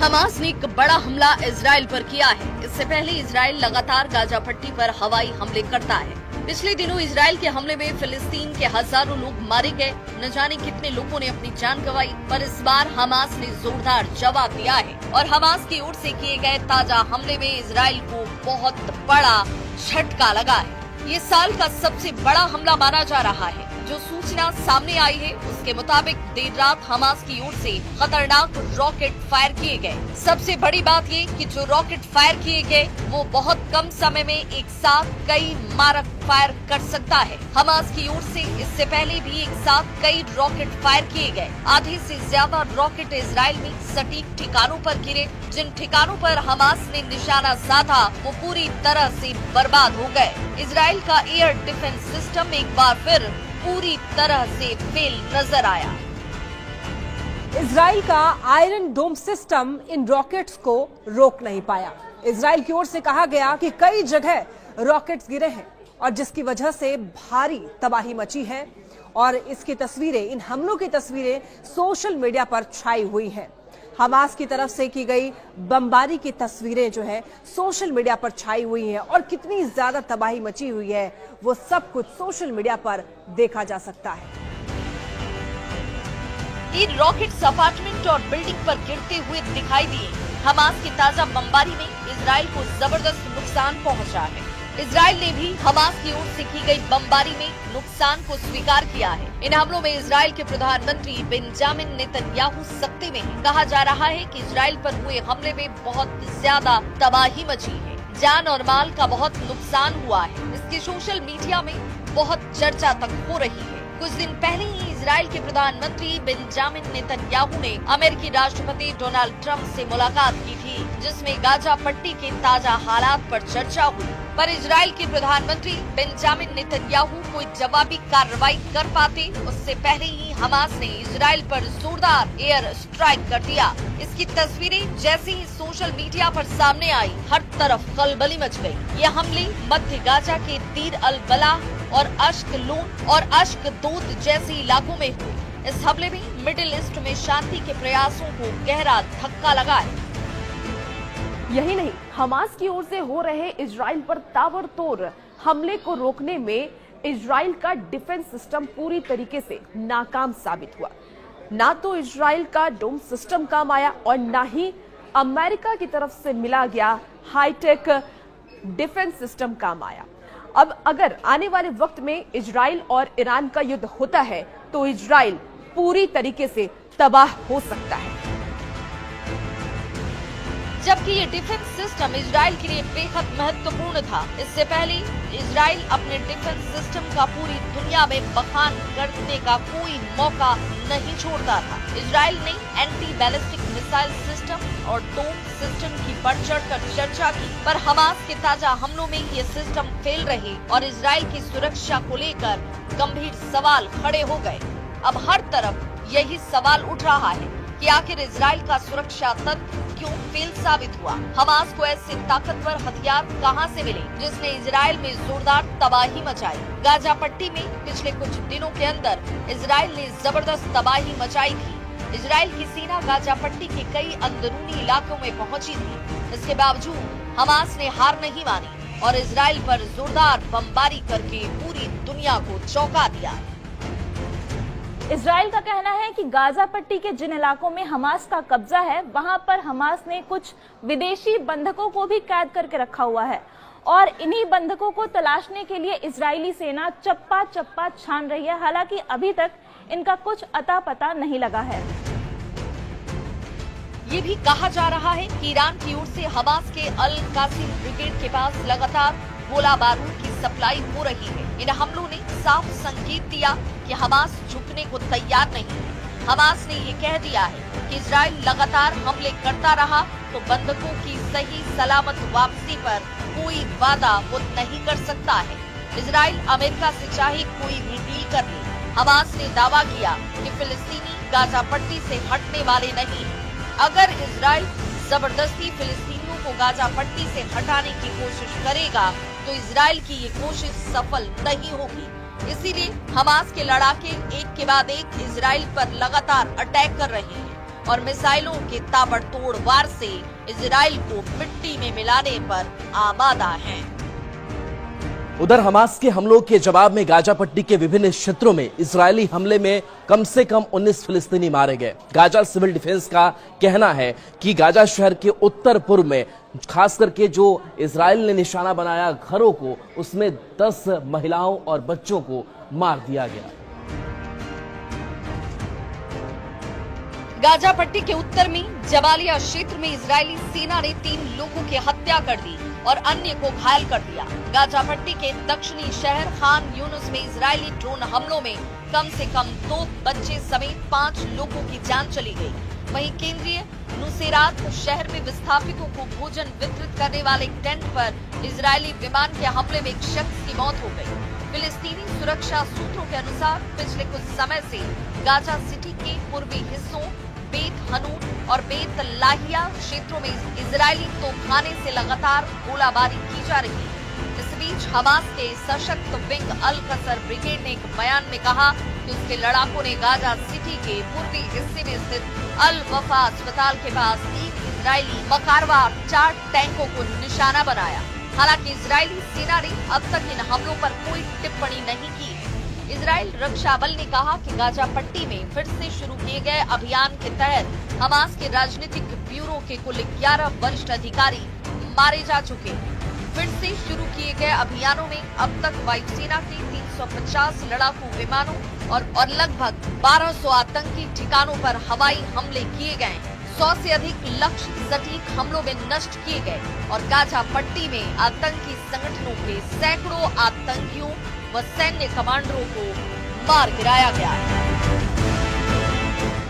Hamas ने एक बड़ा हमला इजराइल पर किया है। इससे पहले इजराइल लगातार गाजा पट्टी पर हवाई हमले करता है। पिछले दिनों इजराइल के हमले में फिलिस्तीन के हजारों लोग मारे गए, न जाने कितने लोगों ने अपनी जान गंवाई। पर इस बार हमास ने जोरदार जवाब दिया है और हमास की ओर से किए गए ताजा हमले में इजराइल को बहुत बड़ा झटका लगा है। ये साल का सबसे बड़ा हमला माना जा रहा है। जो सूचना सामने आई है उसके मुताबिक देर रात हमास की ओर से खतरनाक रॉकेट फायर किए गए। सबसे बड़ी बात ये कि जो रॉकेट फायर किए गए वो बहुत कम समय में एक साथ कई मारक फायर कर सकता है। हमास की ओर से इससे पहले भी एक साथ कई रॉकेट फायर किए गए। आधे से ज्यादा रॉकेट इजराइल में सटीक ठिकानों पर गिरे। जिन ठिकानों पर हमास ने निशाना साधा वो पूरी तरह से बर्बाद हो गए। इजराइल का एयर डिफेंस सिस्टम एक बार फिर पूरी तरह से फेल नजर आया। इजराइल का आयरन डोम सिस्टम इन रॉकेट्स को रोक नहीं पाया। इजराइल की ओर से कहा गया कि कई जगह रॉकेट्स गिरे हैं और जिसकी वजह से भारी तबाही मची है और इसकी तस्वीरें, इन हमलों की तस्वीरें सोशल मीडिया पर छाई हुई हैं। हमास की तरफ से की गई बमबारी की तस्वीरें जो है सोशल मीडिया पर छाई हुई हैं और कितनी ज्यादा तबाही मची हुई है वो सब कुछ सोशल मीडिया पर देखा जा सकता है। इन रॉकेट्स अपार्टमेंट और बिल्डिंग पर गिरते हुए दिखाई दिए। हमास की ताजा बमबारी में इजराइल को जबरदस्त नुकसान पहुंचा है। इजराइल ने भी हमास की ओर से की गई बमबारी में नुकसान को स्वीकार किया है। इन हमलों में इजराइल के प्रधानमंत्री बेंजामिन नेतन्याहू सत्ते में हैं। कहा जा रहा है कि इजराइल पर हुए हमले में बहुत ज्यादा तबाही मची है। जान और माल का बहुत नुकसान हुआ है। इसकी सोशल मीडिया में बहुत चर्चा तक हो रही है। कुछ दिन पहले ही इजराइल के प्रधानमंत्री बेंजामिन नेतन्याहू ने अमेरिकी राष्ट्रपति डोनाल्ड ट्रंप से मुलाकात की थी, जिसमें गाजा पट्टी के ताजा हालात पर चर्चा हुई। पर इजराइल के प्रधानमंत्री बेंजामिन नेतन्याहू कोई जवाबी कार्रवाई कर पाते उससे पहले ही हमास ने इजराइल पर जोरदार एयर स्ट्राइक कर दिया। इसकी तस्वीरें जैसे ही सोशल मीडिया पर सामने आई, हर तरफ खलबली मच गई। ये हमले मध्य गाजा के दीर अल बला और अश्कलोन और अश्कदोद जैसे इलाकों में हुए। इस हमले में मिडिल ईस्ट में शांति के प्रयासों को गहरा धक्का लगा है। यही नहीं, हमास की ओर से हो रहे इजराइल पर ताबड़तोड़ हमले को रोकने में इजराइल का डिफेंस सिस्टम पूरी तरीके से नाकाम साबित हुआ। ना तो इजराइल का डोम सिस्टम काम आया और ना ही अमेरिका की तरफ से मिला गया हाईटेक डिफेंस सिस्टम काम आया। अब अगर आने वाले वक्त में इजराइल और ईरान का युद्ध होता है तो इजराइल पूरी तरीके से तबाह हो सकता है। जबकि ये डिफेंस सिस्टम इजराइल के लिए बेहद महत्वपूर्ण था। इससे पहले इजराइल अपने डिफेंस सिस्टम का पूरी दुनिया में बखान करने का कोई मौका नहीं छोड़ता था। इजराइल ने एंटी बैलिस्टिक मिसाइल सिस्टम और डोम सिस्टम की बढ़ चढ़कर चर्चा की, पर हमास के ताजा हमलों में ये सिस्टम फेल रहे और इजराइल की सुरक्षा को लेकर गंभीर सवाल खड़े हो गए। अब हर तरफ यही सवाल उठ रहा है कि आखिर इजराइल का सुरक्षा तंत्र क्यों फेल साबित हुआ। हमास को ऐसे ताकतवर हथियार कहां से मिले जिसने इजराइल में जोरदार तबाही मचाई। गाजा पट्टी में पिछले कुछ दिनों के अंदर इजराइल ने जबरदस्त तबाही मचाई थी। इजराइल की सेना गाजा पट्टी के कई अंदरूनी इलाकों में पहुंची थी। इसके बावजूद हमास ने हार नहीं मानी और इजराइल पर जोरदार बमबारी करके पूरी दुनिया को चौंका दिया। इजराइल का कहना है कि गाजा पट्टी के जिन इलाकों में हमास का कब्जा है वहां पर हमास ने कुछ विदेशी बंधकों को भी कैद करके रखा हुआ है और इन्हीं बंधकों को तलाशने के लिए इजरायली सेना चप्पा चप्पा छान रही है। हालांकि अभी तक इनका कुछ अता पता नहीं लगा है। ये भी कहा जा रहा है कि ईरान की ओर से हमास के अल कासिम ब्रिगेड के पास लगातार गोला बारूद की सप्लाई हो रही है। इन हमलों ने साफ संकेत दिया कि हमास झुकने को तैयार नहीं है। हमास ने ये कह दिया है कि इजराइल लगातार हमले करता रहा तो बंधकों की सही सलामत वापसी पर कोई वादा वो नहीं कर सकता है। इजराइल अमेरिका से चाहे कोई भी डील कर ले। हमास ने दावा किया कि फिलिस्तीनी गाजा पट्टी से हटने वाले नहीं हैं। अगर इजराइल जबरदस्ती फिलिस्तीनियों को गाजा पट्टी से हटाने की कोशिश करेगा तो इजराइल की ये कोशिश सफल नहीं होगी। इसीलिए हमास के लड़ाके एक के बाद एक इजराइल पर लगातार अटैक कर रहे हैं और मिसाइलों के ताबड़तोड़ वार से इजराइल को मिट्टी में मिलाने पर आमादा हैं। उधर हमास के हमलों के जवाब में गाजा पट्टी के विभिन्न क्षेत्रों में इजरायली हमले में कम से कम 19 फिलिस्तीनी मारे गए। गाजा सिविल डिफेंस का कहना है कि गाजा शहर के उत्तर पूर्व में खास करके जो इजराइल ने निशाना बनाया घरों को, उसमें 10 महिलाओं और बच्चों को मार दिया गया। गाजा पट्टी के उत्तर में जबालिया क्षेत्र में इजरायली सेना ने 3 लोगों की हत्या कर दी और अन्य को घायल कर दिया। गाजा पट्टी के दक्षिणी शहर खान यूनुस में इजरायली ड्रोन हमलों में कम से कम 2 बच्चे समेत 5 लोगों की जान चली गई। वहीं केंद्रीय नुसेरात शहर में विस्थापितों को भोजन वितरित करने वाले एक टेंट पर इजरायली विमान के हमले में एक शख्स की मौत हो गई। फिलिस्तीनी सुरक्षा सूत्रों के अनुसार पिछले कुछ समय से गाजा सिटी के पूर्वी हिस्सों बेत हनून और बेत लाहिया क्षेत्रों में इजरायली तोपखाने से लगातार गोलाबारी की जा रही है। इस बीच हमास के सशक्त विंग अल कसर ब्रिगेड ने एक बयान में कहा कि उसके लड़ाकों ने गाजा सिटी के पूर्वी हिस्से में स्थित अल वफा अस्पताल के पास 3 इजरायली मकारवा 4 टैंकों को निशाना बनाया। हालांकि इजरायली सेना ने अब तक इन हमलों पर कोई टिप्पणी नहीं की है। इजराइल रक्षा बल ने कहा कि गाजा पट्टी में फिर से शुरू किए गए अभियान के तहत हमास के राजनीतिक ब्यूरो के कुल 11 वरिष्ठ अधिकारी मारे जा चुके हैं। फिर से शुरू किए गए अभियानों में अब तक वायुसेना के 350 लड़ाकू विमानों और लगभग 1200 आतंकी ठिकानों पर हवाई हमले किए गए। 100 से अधिक लक्ष्य सटीक हमलों में नष्ट किए गए और गाजा पट्टी में आतंकी संगठनों के सैकड़ों आतंकियों व सैन्य कमांडरों को मार गिराया गया है।